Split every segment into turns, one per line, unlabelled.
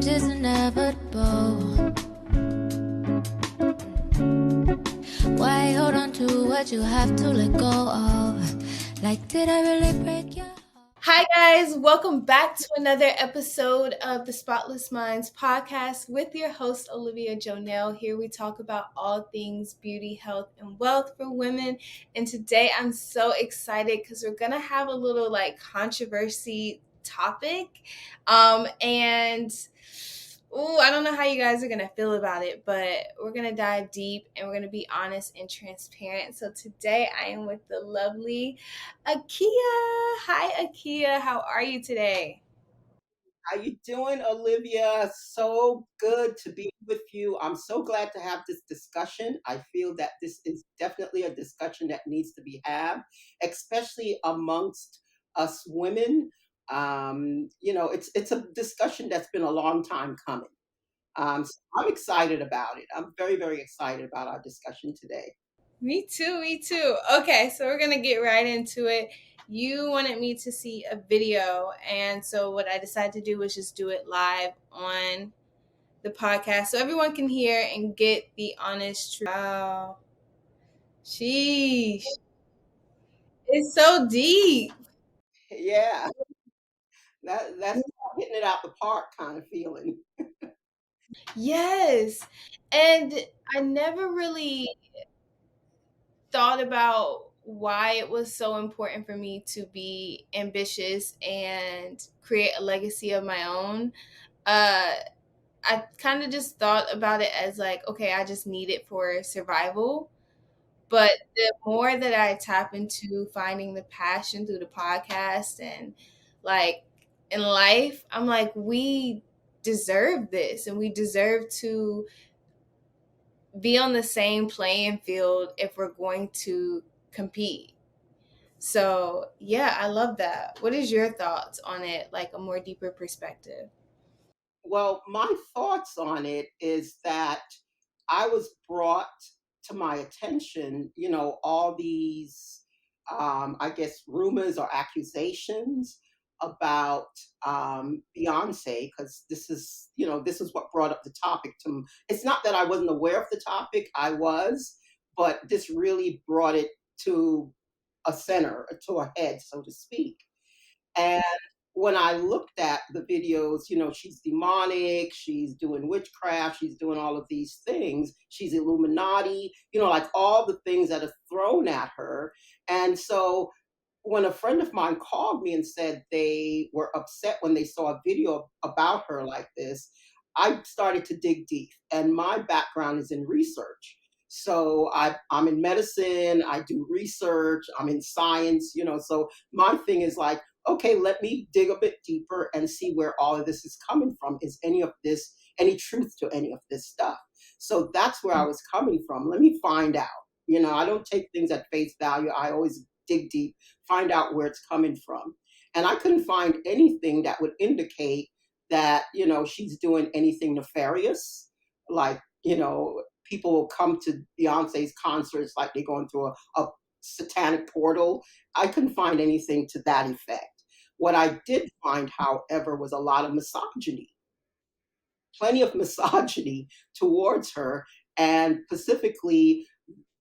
is inevitable. Why hold on to what you have to let go of? Like, did I really break your heart?
Hi, guys. Welcome back to another episode of the Spotless Minds podcast with your host, Olivia Jonell. Here we talk about all things beauty, health, and wealth for women. And today I'm so excited because we're going to have a little controversy topic. I don't know how you guys are going to feel about it, but we're going to dive deep and we're going to be honest and transparent. So today I am with the lovely Akiya. Hi, Akiya. How are you today?
How you doing, Olivia? So good to be with you. I'm so glad to have this discussion. I feel that this is definitely a discussion that needs to be had, especially amongst us women. It's a discussion that's been a long time coming. So I'm excited about it. I'm very, very excited about our discussion today.
Me too, me too. Okay, so we're going to get right into it. You wanted me to see a video, and so what I decided to do was just do it live on the podcast so everyone can hear and get the honest truth. Wow. Sheesh. It's so deep.
Yeah, that's hitting it out the park kind of feeling.
Yes. And I never really thought about why it was so important for me to be ambitious and create a legacy of my own. Uh, I kind of just thought about it as like, okay, I just need it for survival. But the more that I tap into finding the passion through the podcast and like in life, I'm like, we deserve this and we deserve to be on the same playing field if we're going to compete. So, yeah, I love that. What is your thoughts on it, like a more deeper perspective?
Well, my thoughts on it is that I was brought to my attention, all these, I guess, rumors or accusations about Beyonce, because this is what brought up the topic to me. It's not that I wasn't aware of the topic, I was, but this really brought it to a center, to a head, so to speak. And when I looked at the videos, she's demonic, she's doing witchcraft, she's doing all of these things, she's Illuminati, like all the things that are thrown at her. And so when a friend of mine called me and said they were upset when they saw a video about her like this, I started to dig deep. And my background is in research. So I'm in medicine, I do research, I'm in science, so my thing is like, okay, let me dig a bit deeper and see where all of this is coming from. Is any of this, any truth to any of this stuff? So that's where I was coming from. Let me find out. I don't take things at face value. I always dig deep, find out where it's coming from. And I couldn't find anything that would indicate that, she's doing anything nefarious. Like, people will come to Beyonce's concerts like they're going through a satanic portal. I couldn't find anything to that effect. What I did find, however, was a lot of misogyny, plenty of misogyny towards her, and specifically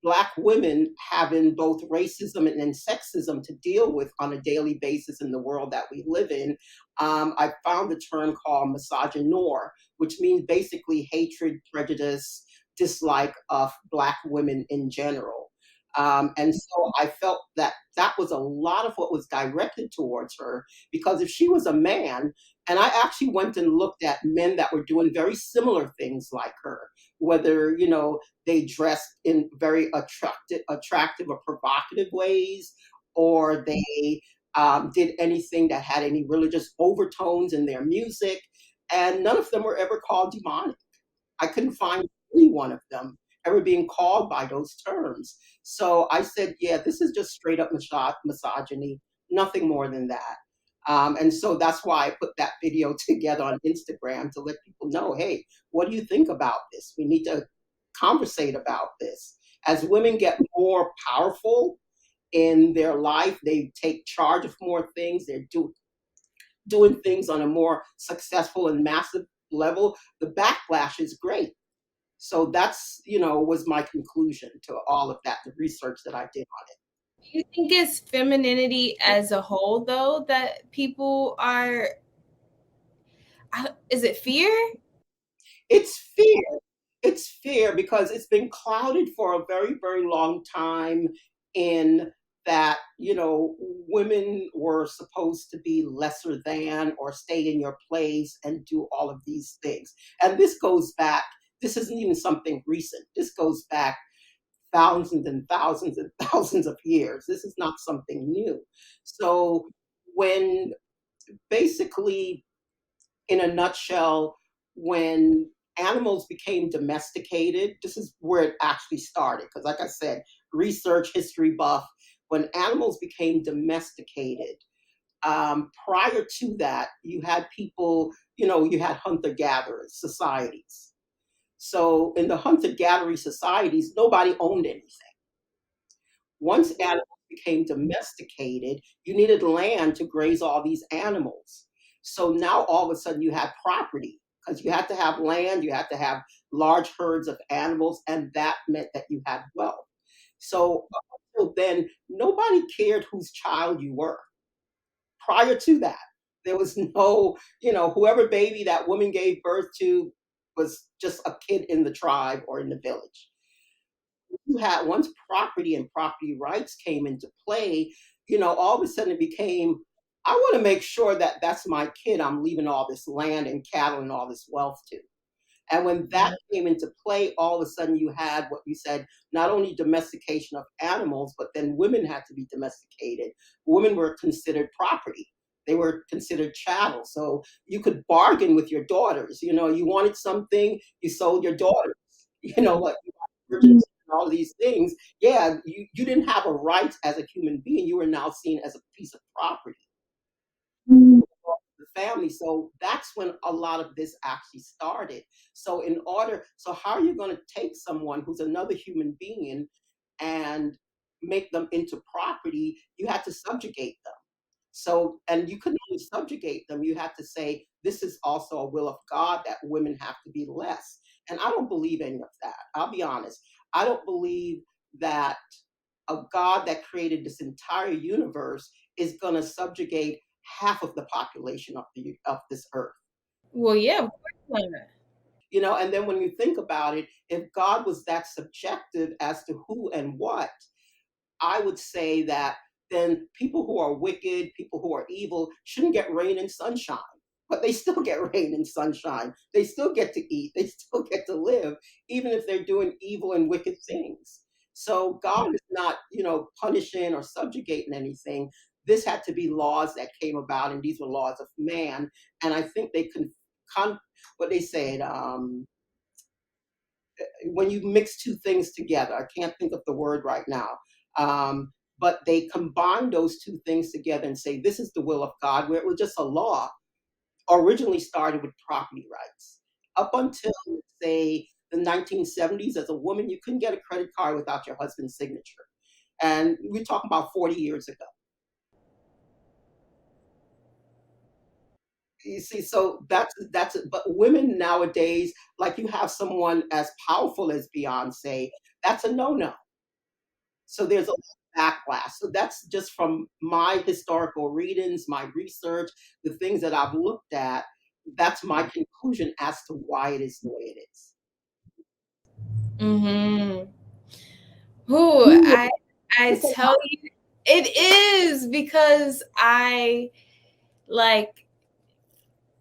Black women having both racism and sexism to deal with on a daily basis in the world that we live in. I found a term called misogynoir, which means basically hatred, prejudice, dislike of Black women in general. And so I felt that that was a lot of what was directed towards her, because if she was a man, and I actually went and looked at men that were doing very similar things like her, whether, they dressed in very attractive or provocative ways, or they did anything that had any religious overtones in their music, and none of them were ever called demonic. I couldn't find any one of them ever being called by those terms. So I said, yeah, this is just straight up misogyny, nothing more than that. And so that's why I put that video together on Instagram to let people know, hey, what do you think about this? We need to conversate about this. As women get more powerful in their life, they take charge of more things, they're doing things on a more successful and massive level, the backlash is great. So that's, was my conclusion to all of that, the research that I did on it.
Do you think it's femininity as a whole, though, that people are, is it fear?
It's fear. It's fear because it's been clouded for a very, very long time in that, women were supposed to be lesser than or stay in your place and do all of these things. And this goes back, this isn't even something recent. This goes back thousands and thousands and thousands of years. This is not something new. So when basically, in a nutshell, when animals became domesticated, this is where it actually started. Because, like I said, research, history buff, when animals became domesticated, prior to that, you had people, you had hunter gatherers societies. So, in the hunter gathering societies, nobody owned anything. Once animals became domesticated, you needed land to graze all these animals. So now all of a sudden you had property because you had to have land, you had to have large herds of animals, and that meant that you had wealth. So up until then, nobody cared whose child you were. Prior to that, there was no, whoever baby that woman gave birth to was just a kid in the tribe or in the village. You had once property and property rights came into play, all of a sudden it became, I want to make sure that that's my kid. I'm leaving all this land and cattle and all this wealth to. And when that came into play, all of a sudden you had what you said, not only domestication of animals, but then women had to be domesticated. Women were considered property. They were considered chattel. So you could bargain with your daughters. You wanted something, you sold your daughters. Like virgins and all these things. Yeah, you didn't have a right as a human being. You were now seen as a piece of property, the family. So that's when a lot of this actually started. So how are you going to take someone who's another human being and make them into property? You had to subjugate them. So, and you couldn't only subjugate them, you had to say, this is also a will of God that women have to be less. And I don't believe any of that. I'll be honest. I don't believe that a God that created this entire universe is going to subjugate half of the population of this earth.
Well, yeah, of course not.
And then when you think about it, if God was that subjective as to who and what, I would say that then people who are wicked, people who are evil, shouldn't get rain and sunshine. But they still get rain and sunshine. They still get to eat. They still get to live, even if they're doing evil and wicked things. So God is not, punishing or subjugating anything. This had to be laws that came about, and these were laws of man. And I think they what they said, when you mix two things together, I can't think of the word right now, but they combine those two things together and say, this is the will of God, where it was just a law, originally started with property rights. Up until, say, the 1970s, as a woman, you couldn't get a credit card without your husband's signature. And we're talking about 40 years ago. You see, so that's it. But women nowadays, like you have someone as powerful as Beyonce, that's a no-no. So there's a lot of backlash. So that's just from my historical readings, my research, the things that I've looked at. That's my conclusion as to why it is the way it is.
Mm-hmm. Who I tell you, it is because I like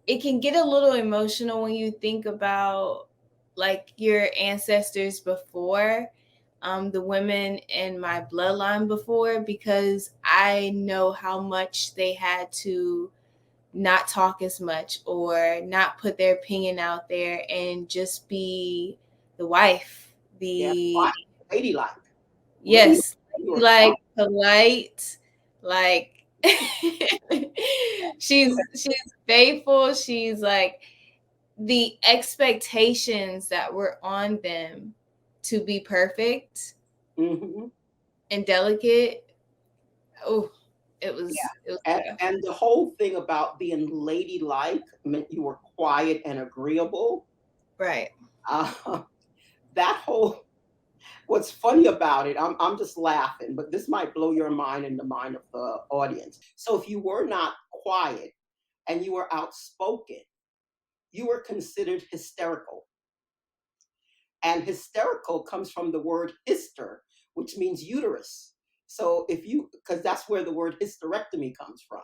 it can get a little emotional when you think about like your ancestors before, the women in my bloodline before, because I know how much they had to not talk as much or not put their opinion out there and just be the wife,
Yeah,
the
ladylike.
yes,
Ladylike.
like polite, like she's faithful. She's like the expectations that were on them to be perfect
Mm-hmm.
and delicate. Oh, it was rough.
And the whole thing about being ladylike meant you were quiet and agreeable.
Right.
Uh, that whole what's funny about it, I'm just laughing, but this might blow your mind and the mind of the audience. So if you were not quiet and you were outspoken, you were considered hysterical. And hysterical comes from the word hyster, which means uterus. So if you, because that's where the word hysterectomy comes from.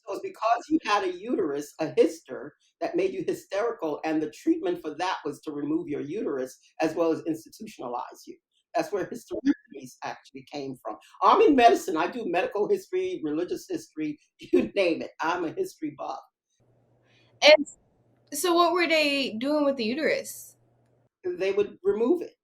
So it's because you had a uterus, a hyster, that made you hysterical, and the treatment for that was to remove your uterus as well as institutionalize you. That's where hysterectomies actually came from. I'm in medicine. I do medical history, religious history, you name it. I'm a history buff.
And so, what were they doing with the uterus?
They would remove it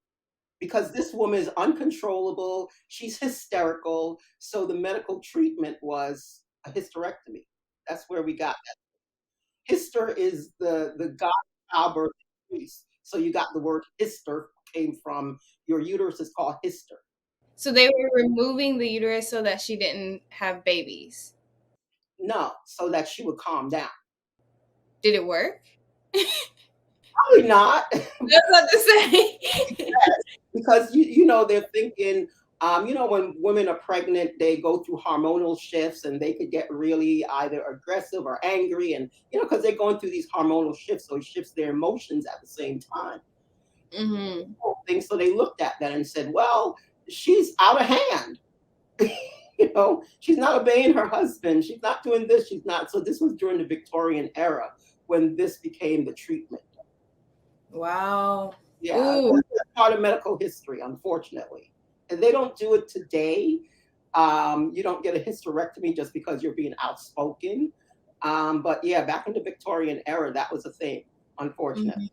because this woman is uncontrollable. She's hysterical. So the medical treatment was a hysterectomy. That's where we got that. Hyster is the god of childbirth in Greece. So you got the word hyster came from your uterus is called hyster.
So they were removing the uterus so that she didn't have babies.
No, so that she would calm down.
Did it work?
Probably not.
That's what to say.
Because you know they're thinking you know when women are pregnant they go through hormonal shifts and they could get really either aggressive or angry and you know because they're going through these hormonal shifts so it shifts their emotions at the same time.
Mm-hmm.
So they looked at that and said well she's out of hand. You know she's not obeying her husband, she's not doing this, she's not. So this was during the Victorian era when this became the treatment.
Wow.
Yeah,
Ooh.
that's part of medical history, unfortunately. And they don't do it today. You don't get a hysterectomy just because you're being outspoken. But yeah, back in the Victorian era, that was a thing, unfortunately.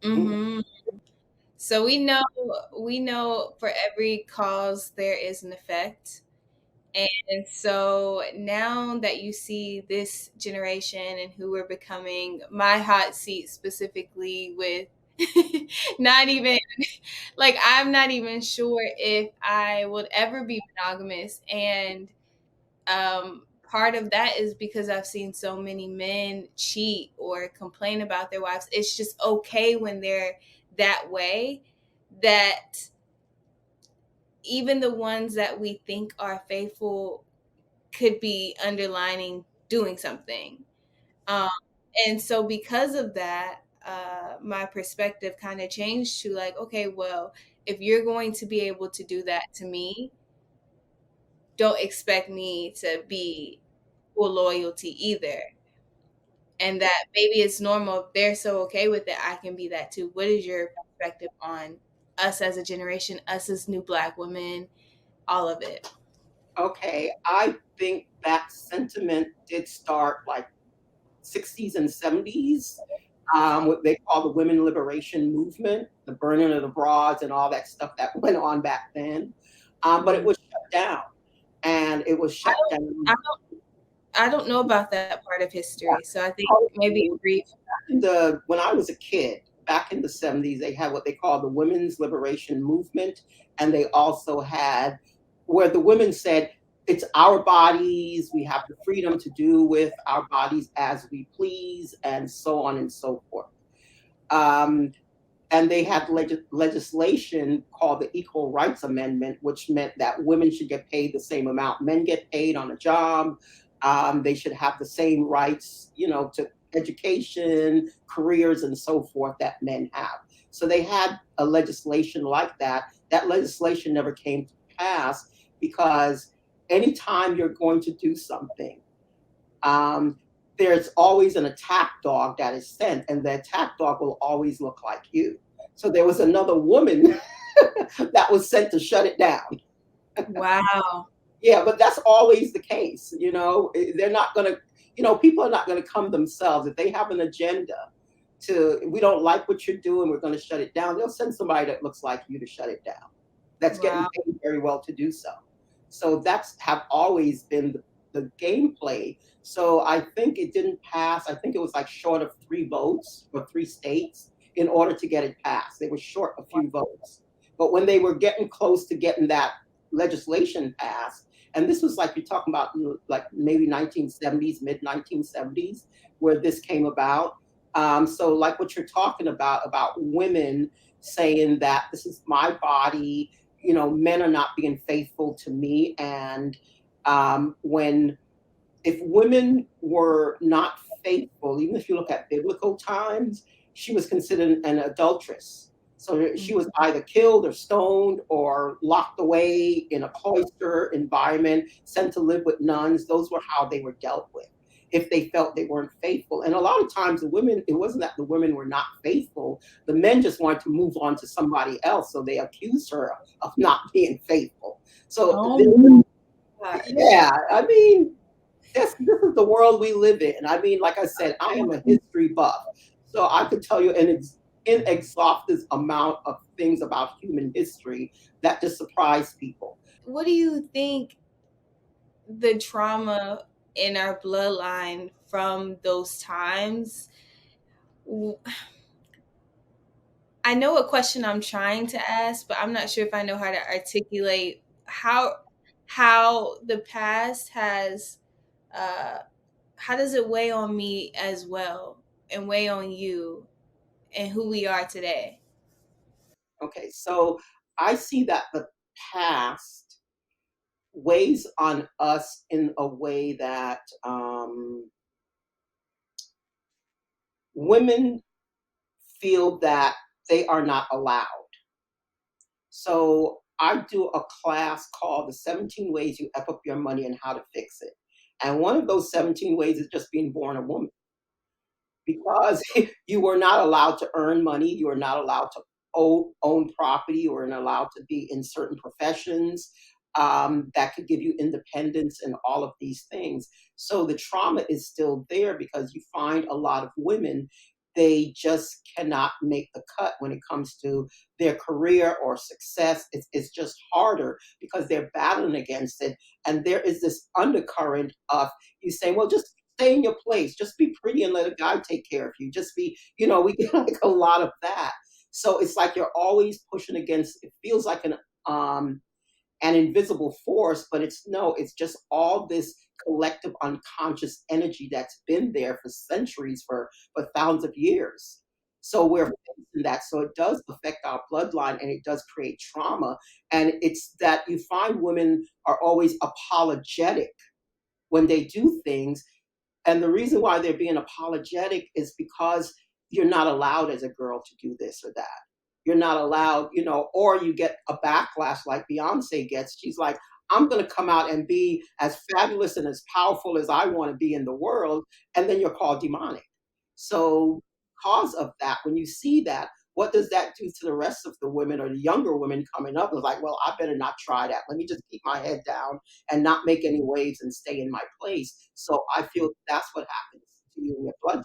Mm-hmm. Mm-hmm. So we know for every cause there is an effect. And so now that you see this generation and who we're becoming, my hot seat specifically with not even like I'm not even sure if I would ever be monogamous. And part of that is because I've seen so many men cheat or complain about their wives. It's just okay when they're that way that even the ones that we think are faithful could be underlining doing something. Um, and so because of that, my perspective kind of changed to like, okay, well, if you're going to be able to do that to me, don't expect me to be full loyalty either. And that maybe it's normal. If they're so okay with it, I can be that too. What is your perspective on us as a generation, us as new Black women, all of it?
Okay, I think that sentiment did start like 60s and 70s, what they call the women liberation movement, the burning of the bras and all that stuff that went on back then. But it was shut down. And it was
I
shut down.
don't, I don't know about that part of history, so I think maybe brief.
When I was a kid, back in the 70s, they had what they call the Women's Liberation Movement. And they also had where the women said, it's our bodies, we have the freedom to do with our bodies as we please, and so on and so forth. Um, and they had legislation called the Equal Rights Amendment, which meant that women should get paid the same amount men get paid on a job. They should have the same rights, you know, to education, careers, and so forth that men have. So they had a legislation like that. That legislation never came to pass because anytime you're going to do something, um, there's always an attack dog that is sent, and the attack dog will always look like you. So there was another woman that was sent to shut it down.
Wow.
Yeah, but that's always the case. You know, they're not going to, you know, people are not going to come themselves. If they have an agenda we don't like what you're doing, we're going to shut it down, they'll send somebody that looks like you to shut it down. That's getting
Wow.
paid very well to do so. So that's have always been the gameplay. So I think it didn't pass. I think it was like short of 3 votes for 3 states in order to get it passed. They were short a few votes. But when they were getting close to getting that legislation passed, And this was like you're talking about, like maybe 1970s, mid 1970s, where this came about. So, like what you're talking about women saying that this is my body, men are not being faithful to me. And when if women were not faithful, even if you look at biblical times, she was considered an adulteress. So she was either killed or stoned or locked away in a cloister environment, sent to live with nuns. Those were how they were dealt with if they felt they weren't faithful. And a lot of times the women, it wasn't that the women were not faithful. The men just wanted to move on to somebody else. So they accused her of not being faithful. So,
Oh my gosh.
yeah, I mean, this is the world we live in. I mean, like I said, I am a history buff, so I could tell you an inexhaustive amount of things about human history that just surprise people.
What do you think the trauma in our bloodline from those times? I know a question I'm trying to ask, but I'm not sure if I know how to articulate how the past has uh how does it weigh on me as well and weigh on you and who we are today.
Okay, so I see that the past weighs on us in a way that women feel that they are not allowed. So I do a class called the 17 Ways You F Up Your Money and How to Fix It. And one of those 17 ways is just being born a woman, because you were not allowed to earn money, you were not allowed to own property, you were not allowed to be in certain professions that could give you independence and all of these things. So the trauma is still there because you find a lot of women, they just cannot make the cut when it comes to their career or success. It's just harder because they're battling against it. And there is this undercurrent of you saying, well, just stay in your place. Just be pretty and let a guy take care of you. Just be, we get like a lot of that. So it's like you're always pushing against, it feels like an invisible force, but it's no, it's just all this collective unconscious energy that's been there for centuries, for thousands of years. So we're facing that. So it does affect our bloodline and it does create trauma. And it's that you find women are always apologetic when they do things, and the reason why they're being apologetic is because you're not allowed as a girl to do this or that. You're not allowed, or you get a backlash like Beyonce gets. She's like, I'm going to come out and be as fabulous and as powerful as I want to be in the world. And then you're called demonic. So, because of that, when you see that, what does that do to the rest of the women or the younger women coming up? It's like, well, I better not try that. Let me just keep my head down and not make any waves and stay in my place. So I feel that's what happens to you in your bloodline.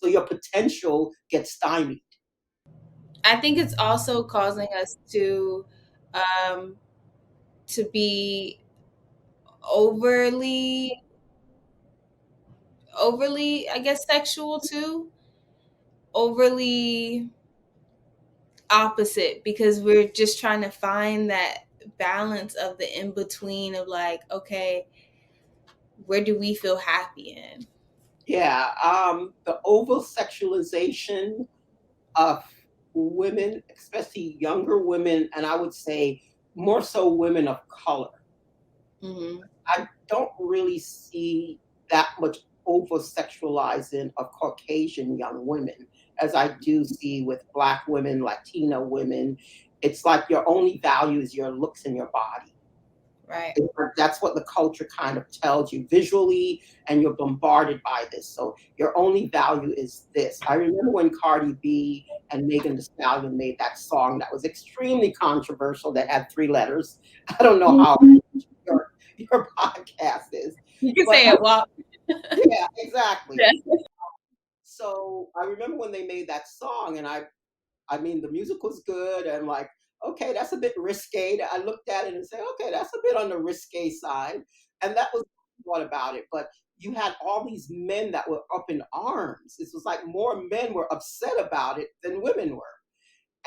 So your potential gets stymied.
I think it's also causing us um to be overly I guess sexual too, overly opposite, because we're just trying to find that balance of the in between of like, okay, where do we feel happy in?
Yeah, the over sexualization of women, especially younger women, and I would say more so women of color.
Mm-hmm.
I don't really see that much over sexualizing of Caucasian young women as I do see with Black women, Latina women. It's like your only value is your looks and your body.
Right.
That's what the culture kind of tells you visually, and you're bombarded by this. So your only value is this. I remember when Cardi B and Megan Thee Stallion made that song that was extremely controversial that had 3 letters. I don't know how your podcast is,
You can
but
say it well.
yeah, exactly.
Yeah.
So I remember when they made that song, and I mean, the music was good, and like, okay, that's a bit risque. I looked at it and said, okay, that's a bit on the risque side, and that was what about it. But you had all these men that were up in arms. This was like more men were upset about it than women were,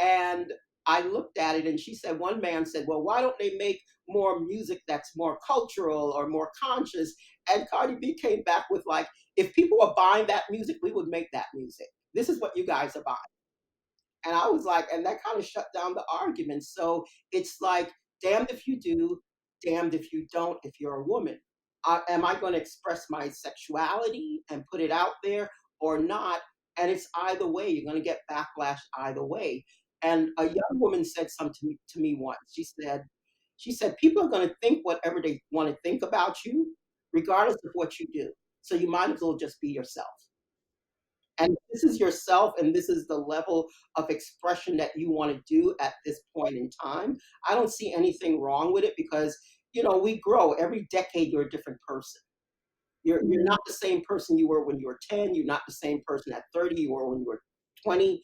and I looked at it and she said, one man said, well, why don't they make more music that's more cultural or more conscious? And Cardi B came back with like, if people are buying that music, we would make that music. This is what you guys are buying. And I was like, and that kind of shut down the argument. So it's like, damned if you do, damned if you don't, if you're a woman. Am I going to express my sexuality and put it out there or not? And it's either way. You're going to get backlash either way. And a young woman said something to me once. She said, people are going to think whatever they want to think about you, regardless of what you do. So you might as well just be yourself. And this is yourself, and this is the level of expression that you want to do at this point in time. I don't see anything wrong with it because, we grow. Every decade, you're a different person. You're not the same person you were when you were 10. You're not the same person at 30 you were when you were 20.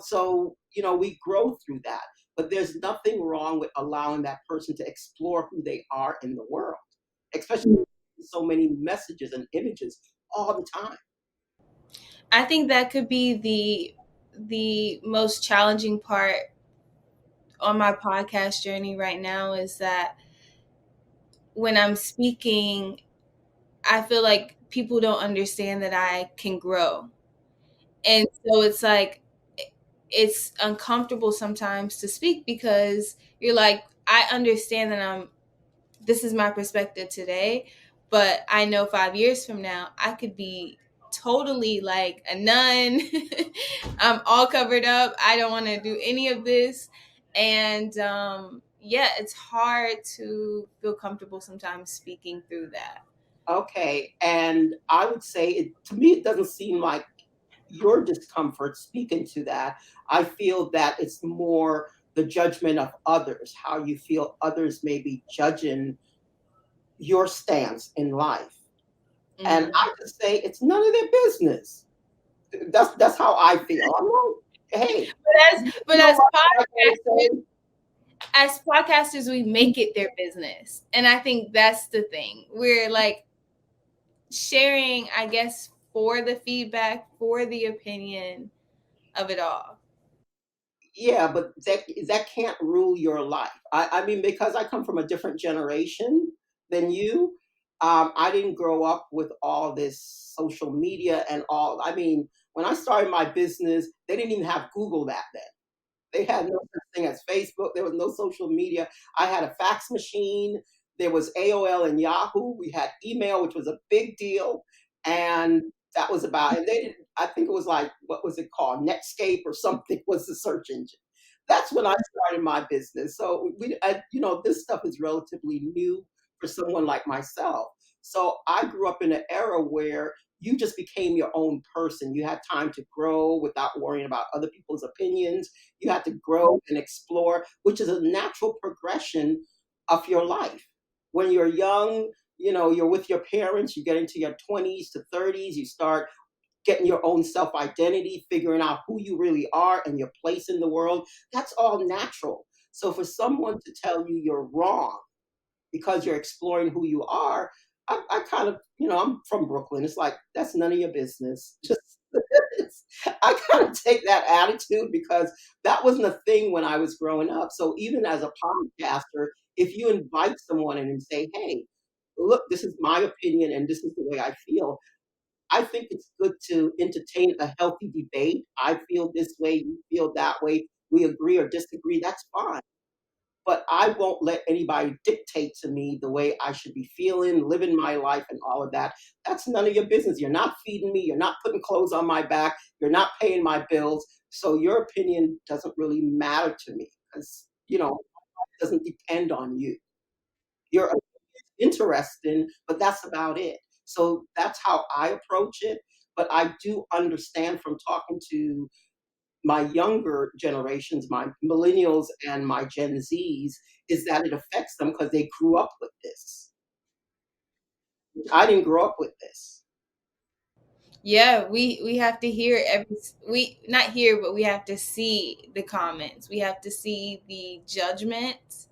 So, we grow through that. But there's nothing wrong with allowing that person to explore who they are in the world, especially with so many messages and images all the time.
I think that could be the most challenging part on my podcast journey right now, is that when I'm speaking, I feel like people don't understand that I can grow. And so it's like, it's uncomfortable sometimes to speak because you're like, I understand that this is my perspective today, but I know 5 years from now, I could be totally like a nun. I'm all covered up. I don't want to do any of this. And yeah, it's hard to feel comfortable sometimes speaking through that.
Okay, and I would say to me, it doesn't seem like your discomfort speaking to that. I feel that it's more the judgment of others, how you feel others may be judging your stance in life. And
Mm.
I just say it's none of their business. That's how I feel. I'm like, hey,
But
you know
as
what I gotta
podcasters,
say?
we make it their business. And I think that's the thing. We're like sharing, I guess, for the feedback, for the opinion of it all.
Yeah, but that can't rule your life. I mean, because I come from a different generation than you, I didn't grow up with all this social media and all. I mean, when I started my business, they didn't even have Google that then. They had no such thing as Facebook. There was no social media. I had a fax machine. There was AOL and Yahoo. We had email, which was a big deal. And that was about, and they didn't, I think it was like, what was it called? Netscape or something was the search engine. That's when I started my business. So this stuff is relatively new for someone like myself. So I grew up in an era where you just became your own person. You had time to grow without worrying about other people's opinions. You had to grow and explore, which is a natural progression of your life. When you're young, you're with your parents, you get into your 20s to 30s, you start getting your own self identity, figuring out who you really are and your place in the world. That's all natural. So for someone to tell you you're wrong because you're exploring who you are, I kind of, I'm from Brooklyn. It's like, that's none of your business. Just, I kind of take that attitude because that wasn't a thing when I was growing up. So even as a podcaster, if you invite someone in and say, hey, look, this is my opinion and this is the way I feel, I think it's good to entertain a healthy debate. I feel this way, you feel that way. We agree or disagree, that's fine. But I won't let anybody dictate to me the way I should be feeling, living my life, and all of that. That's none of your business. You're not feeding me. You're not putting clothes on my back. You're not paying my bills. So your opinion doesn't really matter to me because, it doesn't depend on you. You're interesting, but that's about it. So that's how I approach it. But I do understand from talking to my younger generations, my millennials and my Gen Zs, is that it affects them because they grew up with this. I didn't grow up with this.
Yeah, we have to hear we not hear, but we have to see the comments. We have to see the judgment.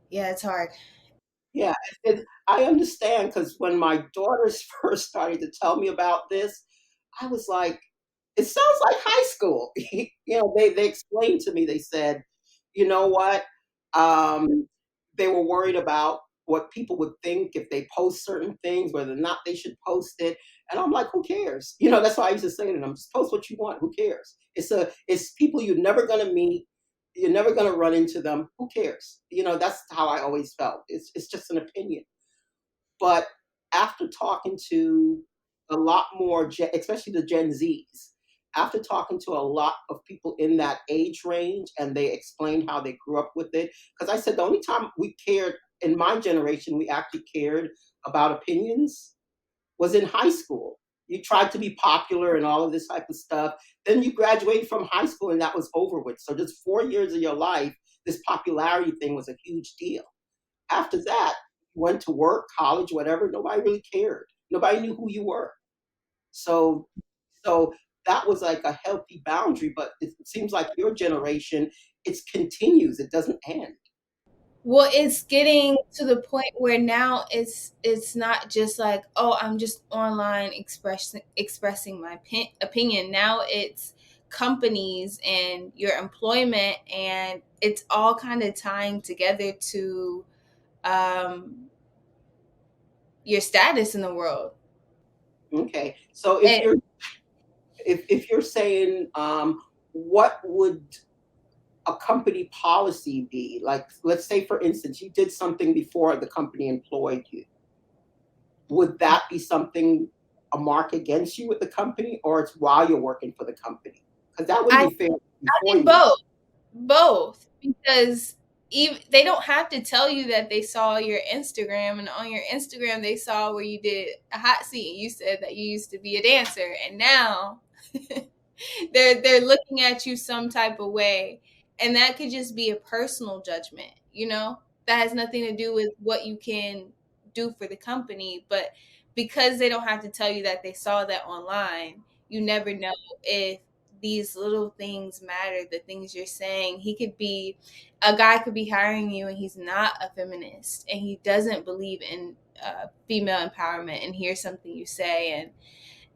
Yeah, it's hard.
Yeah, I understand because when my daughters first started to tell me about this, I was like, it sounds like high school. They explained to me, they said, you know what? Um, they were worried about what people would think if they post certain things, whether or not they should post it. And I'm like, who cares? That's why I used to say to them, just post what you want. Who cares? It's people you're never gonna meet. You're never gonna run into them. Who cares? That's how I always felt. It's just an opinion. But after talking to a lot more, especially the Gen Zs, after talking to a lot of people in that age range, and they explained how they grew up with it, because I said the only time we cared in my generation, we actually cared about opinions was in high school. You tried to be popular and all of this type of stuff. Then you graduated from high school and that was over with. So just 4 years of your life, this popularity thing was a huge deal. After that, you went to work, college, whatever, nobody really cared. Nobody knew who you were. So so that was like a healthy boundary, but it seems like your generation, it continues, it doesn't end.
Well, it's getting to the point where now it's not just like, oh, I'm just online expressing my opinion. Now it's companies and your employment, and it's all kind of tying together to um, your status in the world.
Okay. So
And
if you're saying, what would a company policy be? Like, let's say, for instance, you did something before the company employed you. Would that be something, a mark against you with the company, or it's while you're working for the company? Because that wouldn't
I
be fair
I
before
think
you.
both, because even they don't have to tell you that they saw your Instagram, and on your Instagram they saw where you did a hot seat. You said that you used to be a dancer, and now they're looking at you some type of way, and that could just be a personal judgment. That has nothing to do with what you can do for the company, but because they don't have to tell you that they saw that online, you never know if these little things matter. The things you're saying, a guy could be hiring you and he's not a feminist and he doesn't believe in female empowerment, and hear something you say,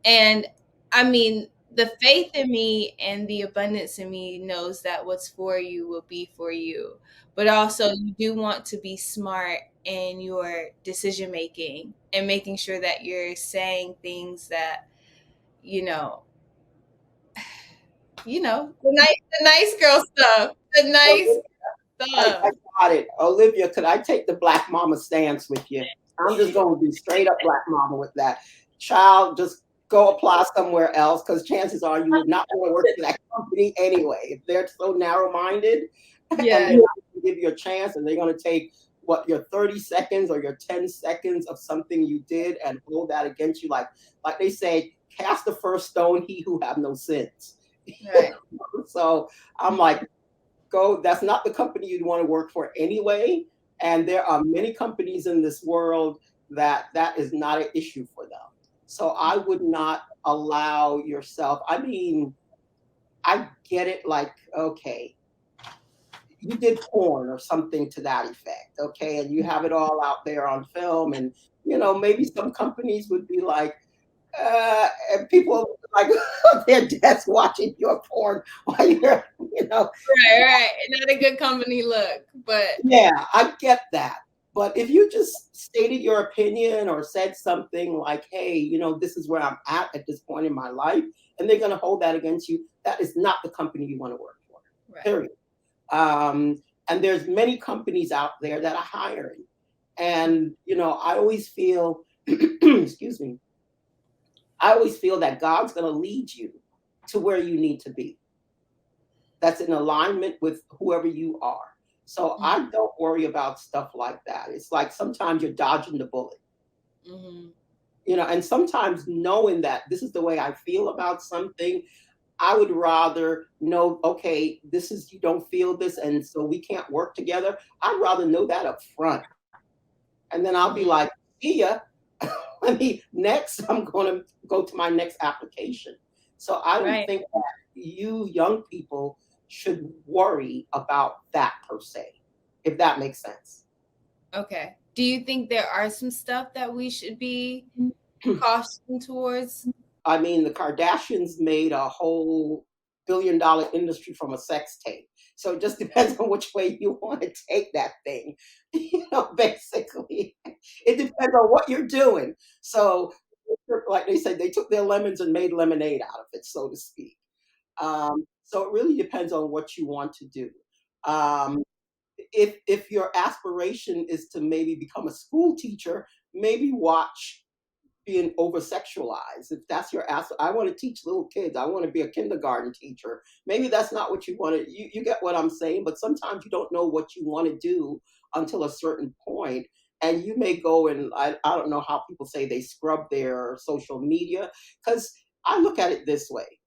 and I mean, the faith in me and the abundance in me knows that what's for you will be for you. But also, you do want to be smart in your decision making and making sure that you're saying things that, you know, the nice girl stuff, the nice
I
stuff.
got it. Olivia, could I take the black mama stance with you? I'm just going to be straight up black mama with that. Child, just go apply somewhere else, because chances are you would not want to work for that company anyway. If they're so narrow minded and
Yeah,
they're not going to give you a chance, and they're going to take your 30 seconds or your 10 seconds of something you did and hold that against you, like they say, cast the first stone, he who have no sins.
right.
So I'm like, go, that's not the company you'd want to work for anyway. And there are many companies in this world that is not an issue for them. So I would not allow yourself, I mean, I get it, like, okay, you did porn or something to that effect, okay, and you have it all out there on film, and maybe some companies would be like, and people like on their desk watching your porn while you're,
Right. Not a good company look, but
yeah, I get that. But if you just stated your opinion or said something like, hey, this is where I'm at this point in my life, and they're going to hold that against you, that is not the company you want to work for,
right.
period. And there's many companies out there that are hiring. And, I always feel, excuse me, I always feel that God's going to lead you to where you need to be. That's in alignment with whoever you are. So I don't worry about stuff like that. It's like sometimes you're dodging the bullet,
Mm-hmm.
and sometimes knowing that this is the way I feel about something, I would rather know, okay, this is, you don't feel this, and so we can't work together. I'd rather know that up front. And then I'll be
Mm-hmm.
like, see ya. Next, I'm going to go to my next application. So I don't
Right.
think that you young people should worry about that per se, if that makes sense.
Okay. Do you think there are some stuff that we should be cautioned towards?
I mean, the Kardashians made a whole $1 billion industry from a sex tape. So it just depends on which way you want to take that thing. Basically, it depends on what you're doing. So, like they said, they took their lemons and made lemonade out of it, so to speak. So it really depends on what you want to do. Um, if your aspiration is to maybe become a school teacher, maybe watch being over sexualized. If that's your I want to teach little kids. I want to be a kindergarten teacher. Maybe that's not what you want to. You get what I'm saying. But sometimes you don't know what you want to do until a certain point, and you may go and I don't know how people say they scrub their social media, because I look at it this way: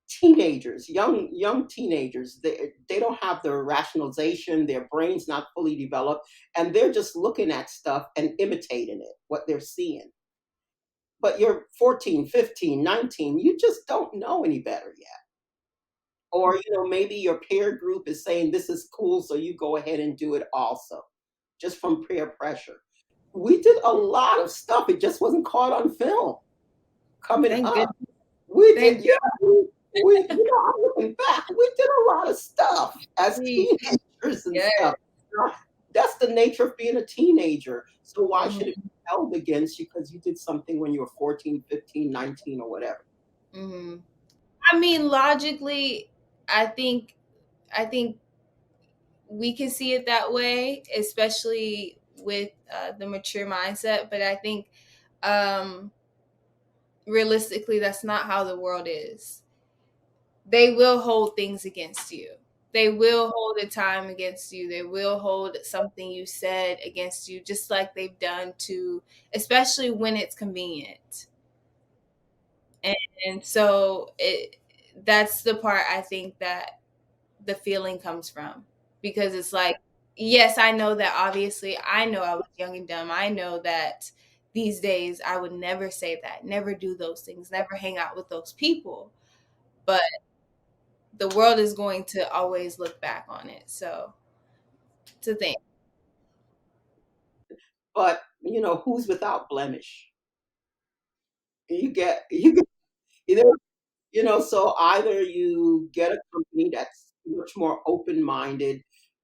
teenagers, young teenagers, they don't have the rationalization, their brains not fully developed, and they're just looking at stuff and imitating it, what they're seeing. But you're 14, 15, 19, you just don't know any better yet. Or, maybe your peer group is saying this is cool, so you go ahead and do it also, just from peer pressure. We did a lot of stuff. It just wasn't caught on film coming
Thank
up.
goodness.
We did,
Thank
yeah. I'm looking back. We did a lot of stuff as
goodness.
teenagers and
Yes.
stuff. That's the nature of being a teenager. So why should it
Mhm.
be held against you because you did something when you were 14, 15, 19, or whatever?
Mhm. I mean, logically, I think I think we can see it that way, especially with the mature mindset. But I think um, realistically, that's not how the world is. They will hold things against you. They will hold a time against you. They will hold something you said against you, just like they've done to, especially when it's convenient. And so that's the part I think that the feeling comes from, because it's like, yes, I know that, obviously I know I was young and dumb. I know that these days I would never say that, never do those things, never hang out with those people, but the world is going to always look back on it. So to think.
But who's without blemish? You get either, so either you get a company that's much more open-minded,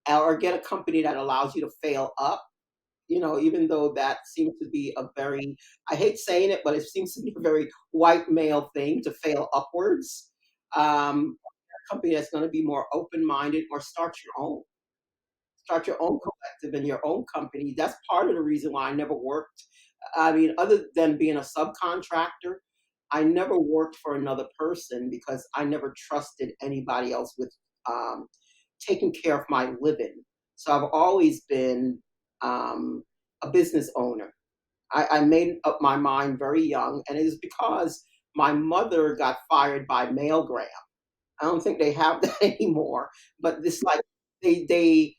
or get a company that allows you to fail up, even though that seems to be a very, I hate saying it, but it seems to be a very white male thing to fail upwards. A company that's going to be more open-minded, or start your own collective and your own company. That's part of the reason why I never worked. I mean, other than being a subcontractor, I never worked for another person because I never trusted anybody else with um, taking care of my living. So I've always been um, a business owner. I made up my mind very young, and it is because my mother got fired by mailgram. I don't think they have that anymore, but this like they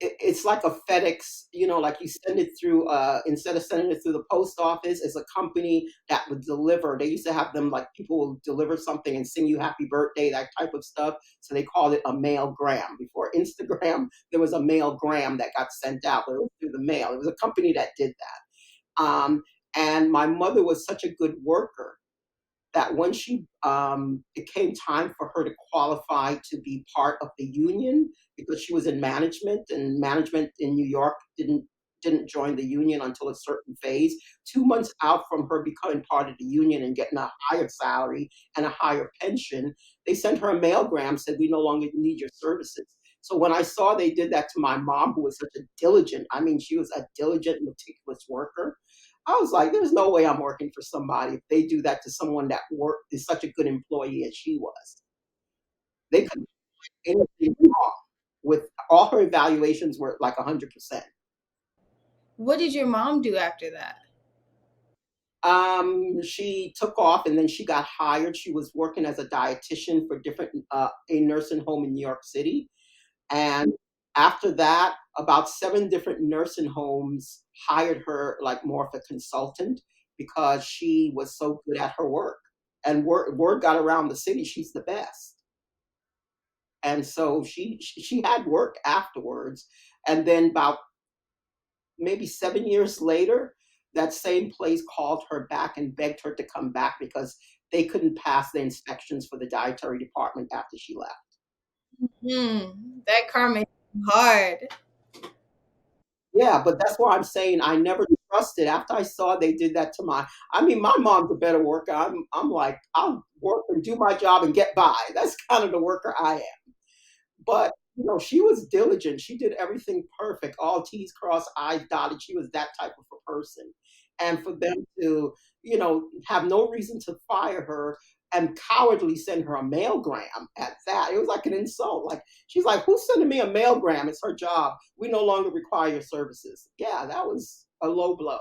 it's like a FedEx, like you send it through, instead of sending it through the post office, it's a company that would deliver. They used to have them, like, people will deliver something and sing you happy birthday, that type of stuff. So they called it a mailgram. Before Instagram, there was a mailgram that got sent out, but it was through the mail. It was a company that did that. And my mother was such a good worker that when it came time for her to qualify to be part of the union, because she was in management, and management in New York didn't join the union until a certain phase. 2 months out from her becoming part of the union and getting a higher salary and a higher pension, they sent her a mailgram, said, we no longer need your services. So when I saw they did that to my mom, who was such a diligent, I mean, she was a diligent, meticulous worker, I was like, there's no way I'm working for somebody if they do that to someone that is such a good employee as she was. They couldn't do anything wrong. With all her evaluations were like 100%.
What did your mom do after that?
She took off, and then she got hired. She was working as a dietitian for a nursing home in New York City. And after that, about 7 different nursing homes hired her, like, more of a consultant, because she was so good at her work. And word got around the city she's the best. And so she had work afterwards. And then about maybe 7 years later, that same place called her back and begged her to come back because they couldn't pass the inspections for the dietary department after she left.
That karma is hard.
Yeah, but that's why I'm saying I never trusted after I saw they did that to my mom's a better worker. I'm like, I'll work and do my job and get by. That's kind of the worker I am. But, she was diligent. She did everything perfect. All T's crossed, I's dotted. She was that type of a person. And for them to, have no reason to fire her and cowardly send her a mailgram at that, it was like an insult. Like, she's like, who's sending me a mailgram? It's her job. We no longer require your services. Yeah, that was a low blow.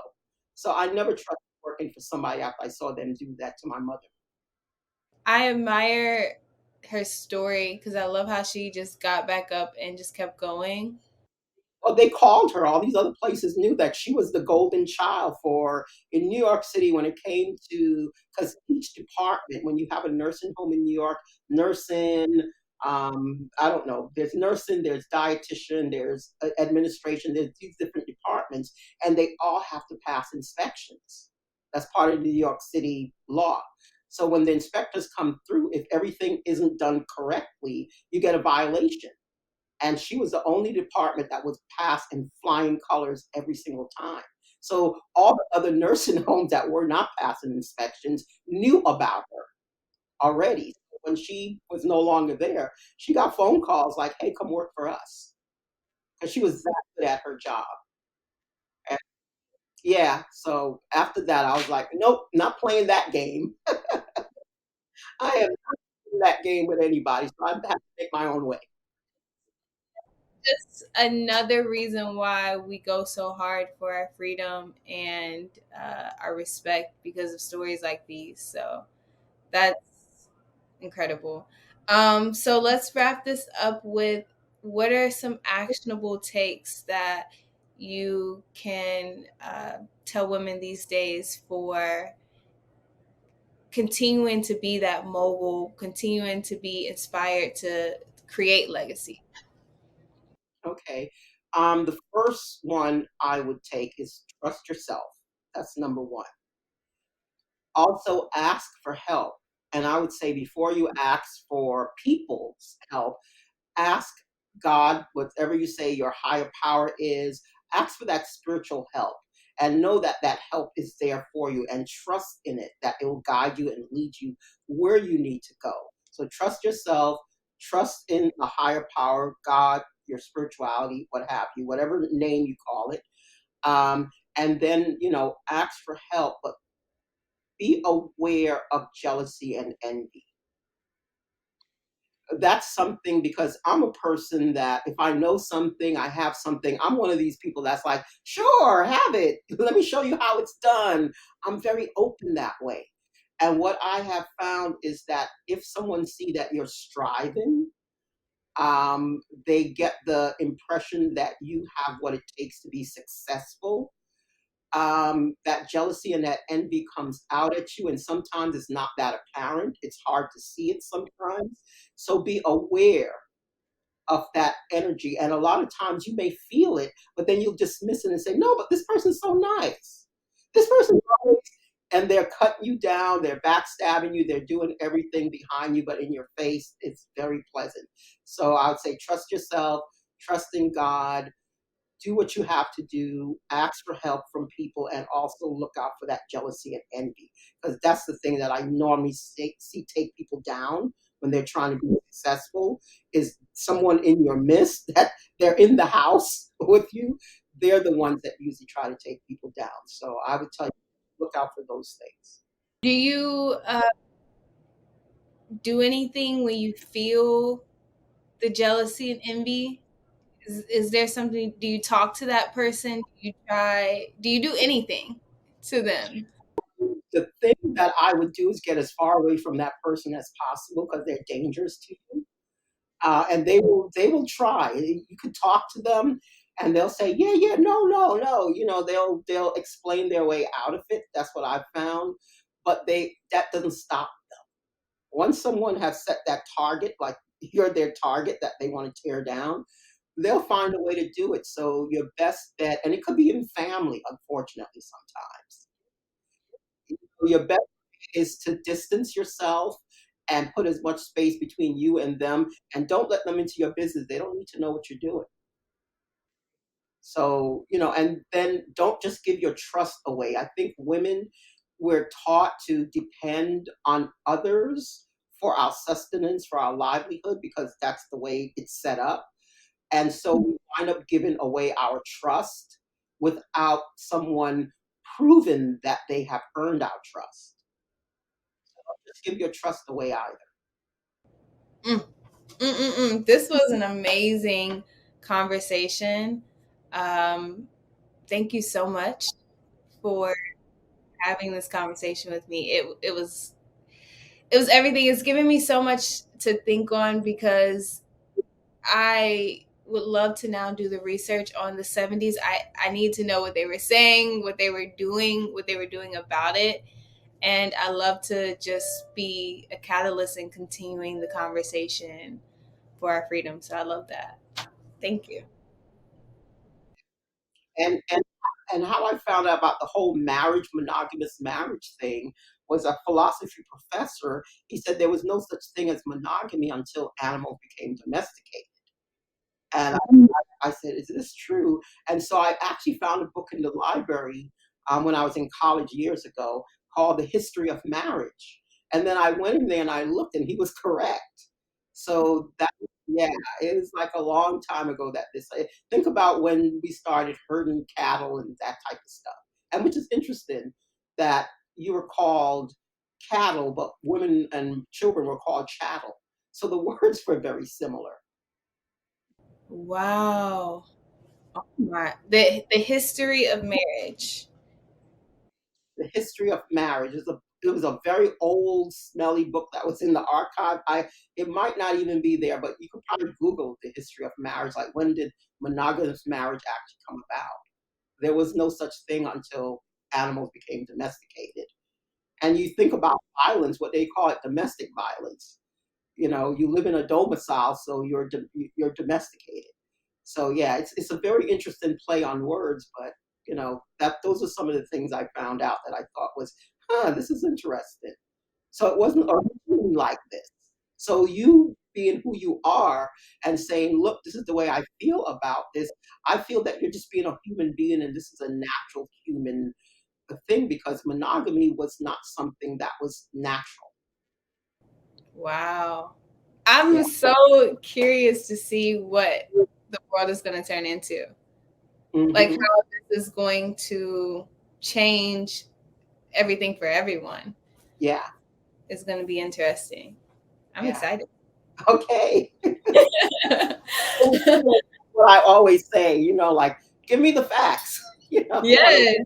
So I never trusted working for somebody after I saw them do that to my mother.
I admire her story because I love how she just got back up and just kept going.
Well, they called her. All these other places knew that she was the golden child for in New York City when it came to, because each department, when you have a nursing home in New York, nursing, I don't know, there's nursing, there's dietitian, there's administration, there's these different departments, and they all have to pass inspections. That's part of the New York City law. So when the inspectors come through, if everything isn't done correctly, you get a violation. And she was the only department that was passed in flying colors every single time. So all the other nursing homes that were not passing inspections knew about her already. When she was no longer there, she got phone calls like, hey, come work for us. Because she was that good at her job. And yeah, so after that, I was like, nope, not playing that game. I am not playing that game with anybody. So I have to make my own way.
Just another reason why we go so hard for our freedom and our respect because of stories like these. So that's incredible. So let's wrap this up with what are some actionable takes that you can tell women these days for continuing to be that mogul, continuing to be inspired to create legacy?
Okay. The first one I would take is trust yourself. That's number one. Also, ask for help. And I would say before you ask for people's help, ask God, whatever you say your higher power is, ask for that spiritual help and know that that help is there for you and trust in it, that it will guide you and lead you where you need to go. So trust yourself, trust in a higher power, God, your spirituality, what have you, whatever name you call it. And then, ask for help, but be aware of jealousy and envy. That's something because I'm a person that if I know something, I have something, I'm one of these people that's like, sure, have it. Let me show you how it's done. I'm very open that way. And what I have found is that if someone see that you're striving, they get the impression that you have what it takes to be successful. That jealousy and that envy comes out at you, and sometimes it's not that apparent. It's hard to see it sometimes. So be aware of that energy. And a lot of times you may feel it, but then you'll dismiss it and say, no, but this person's so nice. This person's always, and they're cutting you down, they're backstabbing you, they're doing everything behind you, but in your face, it's very pleasant. So I would say trust yourself, trust in God, do what you have to do, ask for help from people, and also look out for that jealousy and envy. Because that's the thing that I normally see take people down when they're trying to be successful is someone in your midst that they're in the house with you. They're the ones that usually try to take people down. So I would tell you, look out for those things.
Do you do anything when you feel the jealousy and envy? Is there something? Do you talk to that person? Do you try? Do you do anything to them?
The thing that I would do is get as far away from that person as possible because they're dangerous to you. And they will try. You could talk to them, and they'll say, "Yeah, yeah, no, no, no." They'll explain their way out of it. That's what I've found. But that doesn't stop. Once someone has set that target, like you're their target that they want to tear down, they'll find a way to do it. So your best bet, and it could be in family, unfortunately, sometimes. Your best is to distance yourself and put as much space between you and them, and don't let them into your business. They don't need to know what you're doing. So, and then don't just give your trust away. I think women, we're taught to depend on others for our sustenance, for our livelihood, because that's the way it's set up. And so we wind up giving away our trust without someone proving that they have earned our trust. So don't just give your trust away either.
This was an amazing conversation. Thank you so much for having this conversation with me. It was everything. It's given me so much to think on, because I would love to now do the research on the 70s. I need to know what they were saying, what they were doing about it. And I love to just be a catalyst in continuing the conversation for our freedom. So I love that. Thank you.
And how I found out about the whole monogamous marriage thing was a philosophy professor. He said there was no such thing as monogamy until animals became domesticated. And I said, "Is this true?" And so I actually found a book in the library when I was in college years ago called The History of Marriage. And then I went in there and I looked, and he was correct. So that, yeah, it was like a long time ago that this. Think about when we started herding cattle and that type of stuff. And which is interesting that you were called cattle, but women and children were called chattel. So the words were very similar.
Wow. Oh my. The history of marriage.
The History of Marriage. It was a very old, smelly book that was in the archive. It might not even be there, but you could probably Google the history of marriage. Like, when did monogamous marriage actually come about? There was no such thing until animals became domesticated. And you think about violence, what they call it, domestic violence. You live in a domicile, so you're domesticated. So yeah, it's a very interesting play on words, but that those are some of the things I found out that I thought was, this is interesting. So it wasn't originally like this. So you being who you are and saying, look, this is the way I feel about this. I feel that you're just being a human being, and this is a natural human thing, because monogamy was not something that was natural.
Wow. I'm
Yeah.
so curious to see what the world is going to turn into. Like,
Mm-hmm.
how this is going to change everything for everyone.
Yeah.
It's going to be interesting. I'm
Yeah.
excited.
Okay. What I always say, like, give me the facts. Like,
Yes.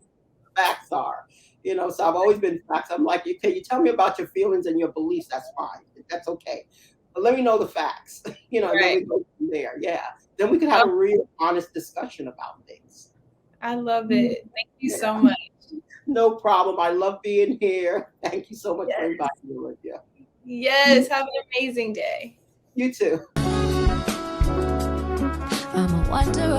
facts are. So I've always been facts. I'm like, okay, you tell me about your feelings and your beliefs, that's fine. That's okay. But let me know the facts. And then
Right.
we go from there. Yeah. Then we can have a real honest discussion about things.
I love it. Thank you
Yeah.
so much.
No problem. I love being here. Thank you so much for
Yes.
inviting me, Olivia.
Yes. Have an amazing day.
You too.
I'm a wanderer.